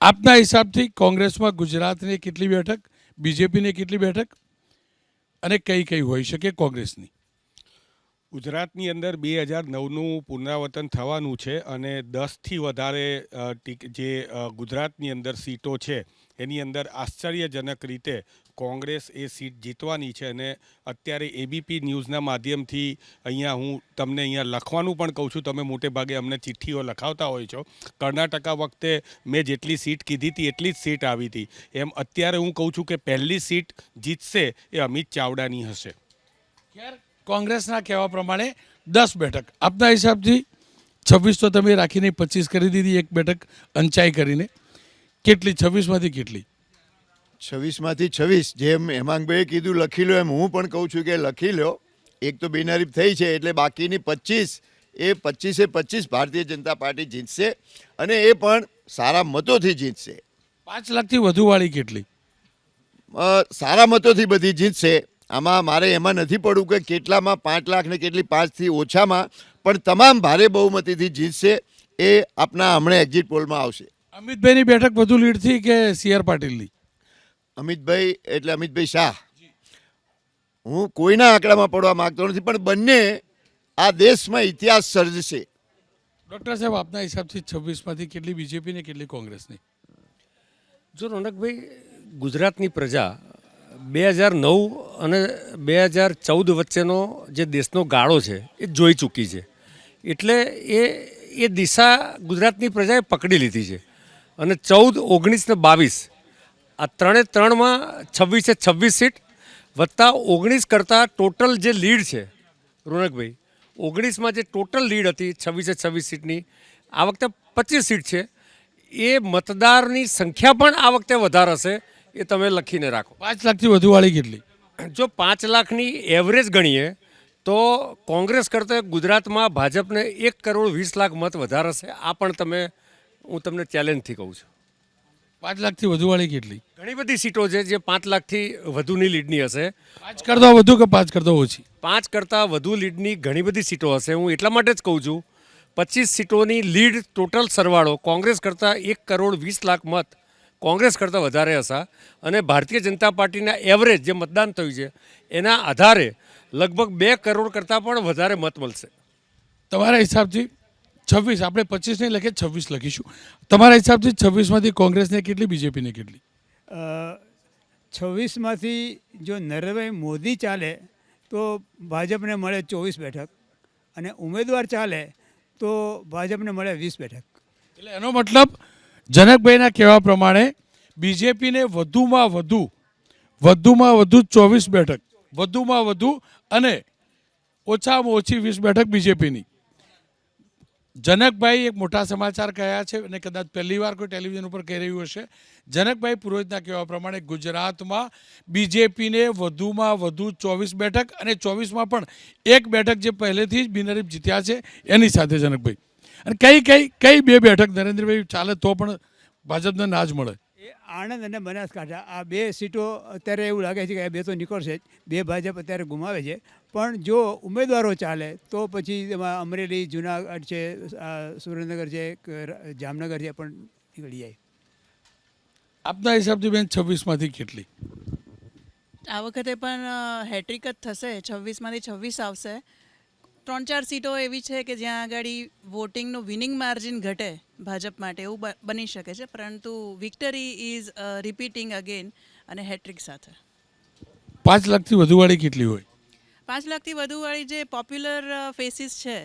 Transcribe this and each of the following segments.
આપના હિસાબથી કોંગ્રેસમાં ગુજરાતની કેટલી બેઠક, બીજેપીની કેટલી બેઠક અને કઈ કઈ હોઈ શકે કોંગ્રેસની? ગુજરાતની અંદર 2009નું પુનરાવર્તન થવાનું છે અને 10થી વધારે જે ગુજરાતની અંદર સીટો છે એની અંદર આશ્ચર્યજનક રીતે કોંગ્રેસ એ સીટ જીતવાની છે. અને અત્યારે એબીપી ન્યૂઝના માધ્યમથી અહીંયા હું તમને અહીંયા લખવાનું પણ કહું છું, તમે મોટે ભાગે અમને ચિઠ્ઠીઓ લખાવતા હોય છો. કર્ણાટકા વખતે મેં જેટલી સીટ કીધી હતી એટલી જ સીટ આવી હતી. એમ અત્યારે હું કહું છું કે પહેલી સીટ જીતશે એ અમિત ચાવડાની હશે. કોંગ્રેસના કહેવા પ્રમાણે 10 બેઠક. આપના હિસાબથી 26 તો તમે રાખીને 25 કરી દીધી, એક બેઠક અંચાઈ કરીને. કેટલી 26માંથી કેટલી? 26માંથી 26 જેમ હેમાંગભાઈએ કીધું લખી લો, એમ હું પણ કહું છું કે લખી લો. એક તો બિનહરીફ થઈ છે એટલે બાકીની 25 એ 25 ભારતીય જનતા પાર્ટી જીતશે અને એ પણ સારા મતોથી જીતશે. 5 લાખથી વધુ વાળી કેટલી? સારા મતોથી બધી જીતશે. આમાં મારે એમાં નથી પડવું કે કેટલામાં 5 લાખ ને કેટલી 5થી ઓછામાં, પણ તમામ ભારે બહુમતીથી જીતશે. એ આપના હમણાં એક્ઝિટ પોલમાં આવશે. અમિતભાઈની બેઠક વધુ લીડથી કે CR પાટીલની? અમિતભાઈ એટલે અમિતભાઈ શાહ. હું કોઈના આંકડામાં પડવા માંગતો નથી, પણ બંને આ દેશમાં ઇતિહાસ સર્જશે. ડૉક્ટર સાહેબ, આપના હિસાબથી 26માંથી કેટલી બીજેપી ને કેટલી કોંગ્રેસની? જો રોનકભાઈ, ગુજરાતની પ્રજા 2009 અને 2014 વચ્ચેનો જે દેશનો ગાળો છે એ જોઈ ચૂકી છે. એટલે એ દિશા ગુજરાતની પ્રજાએ પકડી લીધી છે. અને 14, 19 ને 22 આ ત્રણેમાં 26 સીટ વત્તા 19 કરતાં ટોટલ જે લીડ છે રોનકભાઈ, 19માં જે ટોટલ લીડ હતી 26 સીટની, આ વખતે 25 સીટ છે. એ મતદારની સંખ્યા પણ આ વખતે વધારે હશે, એ તમે લખીને રાખો. 5 લાખથી વધુ વાળી કેટલી? જો 5 લાખની એવરેજ ગણીએ તો કોંગ્રેસ કરતાં ગુજરાતમાં ભાજપને 1,20,00,000 મત વધારે હશે. આ પણ હું તમને ચેલેન્જથી કહું છું. 5 લાખથી વધુ વાળી કેટલી? ઘણી બધી સીટો છે જે 5 લાખથી વધુની લીડની હશે. 5 કરતાં વધુ કે 5 કરતાં ઓછી? 5 કરતાં વધુ લીડની ઘણી બધી સીટો હશે. હું એટલા માટે જ કહું છું 25 સીટોની લીડ ટોટલ સરવાળો કોંગ્રેસ કરતાં 1,20,00,000 મત કોંગ્રેસ કરતાં વધારે હશે. અને ભારતીય જનતા પાર્ટીના એવરેજ જે મતદાન થયું છે એના આધારે લગભગ 2 કરોડ કરતાં પણ વધારે મત મળશે. તમારા હિસાબથી 26, આપણે 25 નહીં લખીએ, 26 લખીશું. તમારા હિસાબથી 26માંથી કોંગ્રેસને કેટલી, બીજેપીને કેટલી? 26માંથી જો નરેન્દ્રભાઈ મોદી ચાલે તો ભાજપને મળે 24 બેઠક અને ઉમેદવાર ચાલે તો ભાજપને મળે 20 બેઠક. એટલે એનો મતલબ જનકભાઈના કહેવા પ્રમાણે બીજેપીને વધુમાં વધુ 24 બેઠક, વધુમાં વધુ અને ઓછામાં ઓછી 20 બેઠક બીજેપીની. જનકભાઈ એક મોટા સમાચાર કહ્યા છે અને કદાચ પહેલી વાર કોઈ ટેલિવિઝન ઉપર કહી રહ્યું હશે. જનકભાઈ પુરોહિતના કહેવા પ્રમાણે ગુજરાતમાં બીજેપીને વધુમાં વધુ 24 બેઠક અને 24માં પણ એક બેઠક જે પહેલેથી જ બિનહરીફ જીત્યા છે એની સાથે જનકભાઈ. અને કઈ 2 બેઠક નરેન્દ્રભાઈ ચાલે તો પણ ભાજપને ના જ મળે? એ આણંદ અને બનાસકાંઠા આ 2 સીટો અત્યારે એવું લાગે છે કે આ 2 તો નીકળશે જ. 2 ભાજપ અત્યારે ગુમાવે છે. પણ જો ઉમેદવારો ચાલે તો પછી એમાં અમરેલી, જુનાગઢ છે, સુરેન્દ્રનગર છે, જામનગર છે પણ નીકળી જાય. આપના હિસાબથી બેન 26માંથી કેટલી? આ વખતે પણ હેટ્રિક જ થશે. 26માંથી 26 આવશે. 3-4 સીટો એવી છે કે જ્યાં આગળ વોટિંગનું વિનિંગ માર્જિન ઘટે ભાજપ માટે, એવું બની શકે છે. પરંતુ વિક્ટરી ઇઝ રિપીટિંગ અગેન અને હેટ્રિક સાથે. 5 લાખથી વધુ વાળી કેટલી હોય? 5 લાખથી વધુવાળી જે પોપ્યુલર ફેસીસ છે,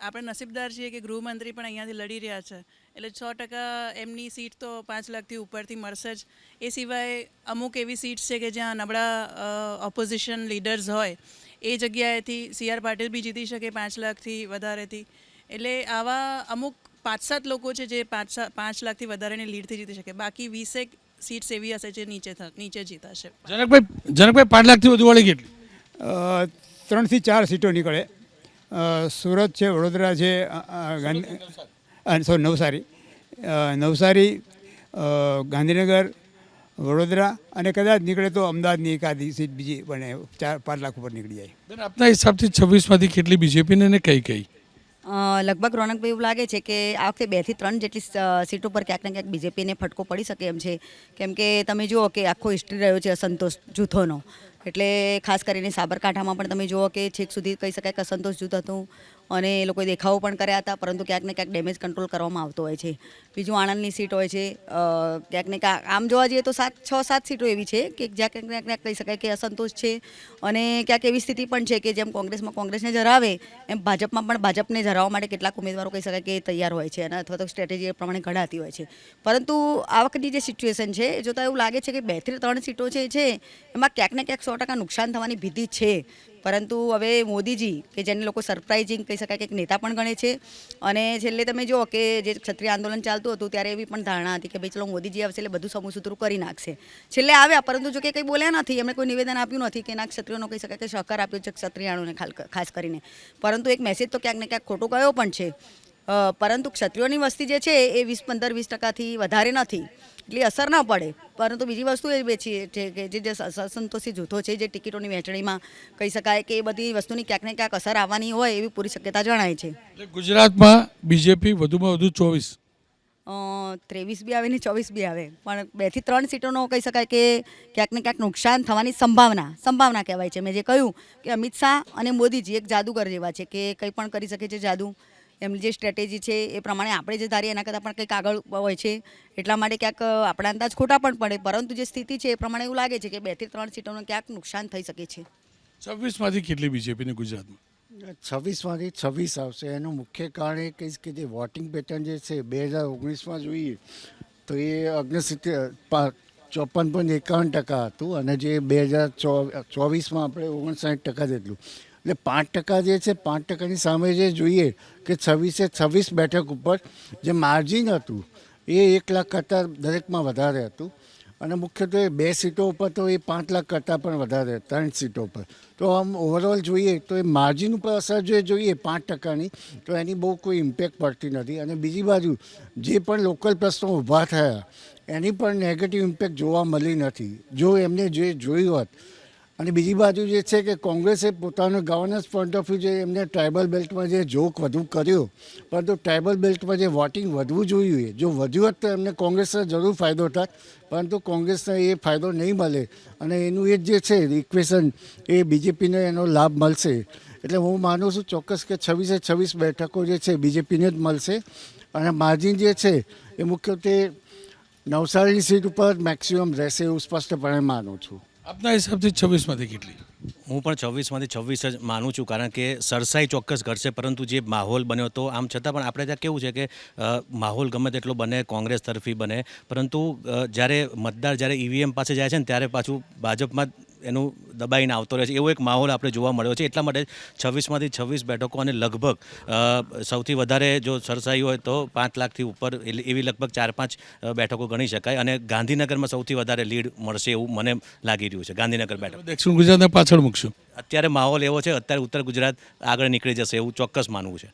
આપણે નસીબદાર છીએ કે ગૃહમંત્રી પણ અહીંયાથી લડી રહ્યા છે. એટલે 100% એમની સીટ તો 5 લાખથી ઉપરથી મળશે જ. એ સિવાય અમુક એવી સીટ્સ છે કે જ્યાં નબળા ઓપોઝિશન લીડર્સ હોય એ જગ્યાએથી CR પાટીલ બી જીતી શકે 5 લાખથી વધારેથી. એટલે આવા અમુક 5-7 લોકો છે જે 5 લાખથી વધારેની લીડથી જીતી શકે. બાકી 20 સીટ્સ એવી હશે જે નીચે જીતાશે. જનકભાઈ 5 લાખથી વધુ વાળી કેટલી? 3 થી 4 સીટો નીકળે. સુરત છે, વડોદરા છે, નવસારી, ગાંધીનગર, વડોદરા અને કદાચ નીકળે તો અમદાવાદની એકાદી સીટ બીજી પણ 4-5 લાખ ઉપર નીકળી જાય. બેન, આપના હિસાબથી 26માંથી કેટલી બીજેપીને ને કઈ? લગભગ રોનકભાઈ એવું લાગે છે કે આ વખતે 2 થી 3 જેટલી સીટો પર ક્યાંક ને ક્યાંક બીજેપીને ફટકો પડી શકે એમ છે. કેમ કે તમે જુઓ કે આખો હિસ્ટ્રી રહ્યો છે અસંતોષ જૂથોનો. એટલે ખાસ કરીને સાબરકાંઠામાં પણ તમે જુઓ કે છેક સુધી કહી શકાય કે અસંતોષ જૂથ હતું અને એ લોકોએ દેખાવો પણ કર્યા હતા, પરંતુ ક્યાંક ને ક્યાંક ડેમેજ કંટ્રોલ કરવામાં આવતો હોય છે. બીજું આણંદની સીટ હોય છે, ક્યાંક ને ક્યાંક આમ જોવા જઈએ તો 6-7 સીટો એવી છે કે જ્યાં ક્યાંક ને ક્યાંક કહી શકાય કે અસંતોષ છે. અને ક્યાંક એવી સ્થિતિ પણ છે કે જેમ કોંગ્રેસમાં કોંગ્રેસને જરાવે એમ ભાજપમાં પણ ભાજપને જરાવવા માટે કેટલાક ઉમેદવારો કહી શકાય કે તૈયાર હોય છે અને અથવા તો સ્ટ્રેટેજી એ પ્રમાણે ઘડાતી હોય છે. પરંતુ આ વખતની જે સિચ્યુએશન છે એ જોતાં એવું લાગે છે કે 2 થી 3 સીટો છે એમાં ક્યાંક ને ક્યાંક 100% નુકસાન થવાની ભીતિ છે. પરંતુ હવે મોદીજી કે જેને લોકો સરપ્રાઇઝિંગ કહી શકાય કે એક નેતા પણ ગણે છે. અને છેલ્લે તમે જુઓ કે જે ક્ષત્રિય આંદોલન ચાલતું હતું ત્યારે એવી પણ ધારણા હતી કે ભાઈ ચલો મોદીજી આવશે એટલે બધું સમૂહસૂત્રું કરી નાખશે. છેલ્લે આવ્યા પરંતુ જો કે કંઈ બોલ્યા નથી, એમણે કોઈ નિવેદન આપ્યું નથી કે એના ક્ષત્રિયોનો કહી શકાય કે સહકાર આપ્યો છે ક્ષત્રિયાણોને ખાસ કરીને. પરંતુ એક મેસેજ તો ક્યાંક ને ક્યાંક ખોટો ગયો પણ છે. પરંતુ ક્ષત્રિયોની વસ્તી જે છે એ 15-20% વધારે નથી, એટલી અસર ના પડે. પરંતુ બીજી વસ્તુ એ છે કે જે અસંતોષી જૂથો છે જે ટિકિટોની વહેંચણીમાં કહી શકાય કે એ બધી વસ્તુની ક્યાંક ને ક્યાંક અસર આવવાની હોય એવી પૂરી શક્યતા જણાય છે. એટલે ગુજરાતમાં બીજેપી વધુમાં વધુ 24, 23 બી આવે ને 24 બી આવે, પણ 2 થી 3 સીટોનો કહી શકાય કે ક્યાંક ને ક્યાંક નુકસાન થવાની સંભાવના કહેવાય છે. મેં જે કહ્યું કે અમિત શાહ અને મોદીજી એક જાદુગર જેવા છે કે કંઈ પણ કરી શકે છે જાદુ. એમની જે સ્ટ્રેટેજી છે એ પ્રમાણે આપણે જે ધારીએ એના કરતાં પણ કંઈક આગળ હોય છે. એટલા માટે ક્યાંક આપણા અંદાજ ખોટા પણ પડે, પરંતુ જે સ્થિતિ છે એ પ્રમાણે એવું લાગે છે કે 2 થી 3 સીટોનું ક્યાંક નુકસાન થઈ શકે છે. 26માંથી કેટલી બીજેપીને ગુજરાતમાં? 26માંથી 26 આવશે. એનું મુખ્ય કારણ એ કહીશ કે જે વોટિંગ પેટર્ન જે છે 2019માં જોઈએ તો એ 54.51% હતું અને જે 2024માં આપણે 59% જેટલું, એટલે 5% જે છે 5%ની સામે જે જોઈએ કે 26 બેઠક ઉપર જે માર્જિન હતું એ 1 લાખ કરતાં દરેકમાં વધારે હતું. અને મુખ્યત્વે 2 સીટો ઉપર તો એ 5 લાખ કરતાં પણ વધારે, 3 સીટો પર. તો આમ ઓવરઓલ જોઈએ તો એ માર્જિન ઉપર અસર જોઈએ 5%ની, તો એની બહુ કોઈ ઇમ્પેક્ટ પડતી નથી. અને બીજી બાજુ જે પણ લોકલ પ્રશ્નો ઊભા થયા એની પણ નેગેટિવ ઇમ્પેક્ટ જોવા મળી નથી જો એમને જે જોયું હોત. અને બીજી બાજુ જે છે કે કોંગ્રેસે પોતાનો ગવર્નન્સ પોઈન્ટ ઓફ વ્યૂ જે એમને ટ્રાઇબલ બેલ્ટમાં જે જોક વધુ કર્યો, પરંતુ ટ્રાઇબલ બેલ્ટમાં જે વોટિંગ વધવું જોઈએ, જો વધ્યું હોત તો એમને કોંગ્રેસને જરૂર ફાયદો થાત, પરંતુ કોંગ્રેસને એ ફાયદો નહીં મળે. અને એનું એ જે છે ઇક્વેશન એ બીજેપીને એનો લાભ મળશે. એટલે હું માનું છું ચોક્કસ કે 26 બેઠકો જે છે બીજેપીને જ મળશે. અને માર્જિન જે છે એ મુખ્યત્વે નવસારીની સીટ ઉપર મેક્સિમમ રહેશે એવું સ્પષ્ટપણે માનું છું. આપના હિસાબથી 26માંથી કેટલી? હું પણ 26માંથી 26 જ માનું છું, કારણ કે સરસાઈ ચોક્કસ ઘટશે, પરંતુ જે માહોલ બન્યો તો આમ છતાં પણ આપણે ત્યાં કેવું છે કે માહોલ ગમે તેટલો બને, કોંગ્રેસ તરફી બને, પરંતુ જ્યારે મતદાર જ્યારે ઈવીએમ પાસે જાય છે ને ત્યારે પાછું ભાજપમાં એનું દબાઈને આવતો રહે છે, એવો એક માહોલ આપણે જોવા મળ્યો છે. એટલા માટે 26માંથી 26 બેઠકો અને લગભગ સૌથી વધારે જો સરસાઈ હોય તો 5 લાખથી ઉપર એવી લગભગ 4-5 બેઠકો ગણી શકાય. અને ગાંધીનગરમાં સૌથી વધારે લીડ મળશે એવું મને લાગી રહ્યું છે. ગાંધીનગર બેઠક દક્ષિણ ગુજરાતને પાછળ મૂકશું. અત્યારે માહોલ એવો છે, અત્યારે ઉત્તર ગુજરાત આગળ નીકળી જશે એવું ચોક્કસ માનવું છે.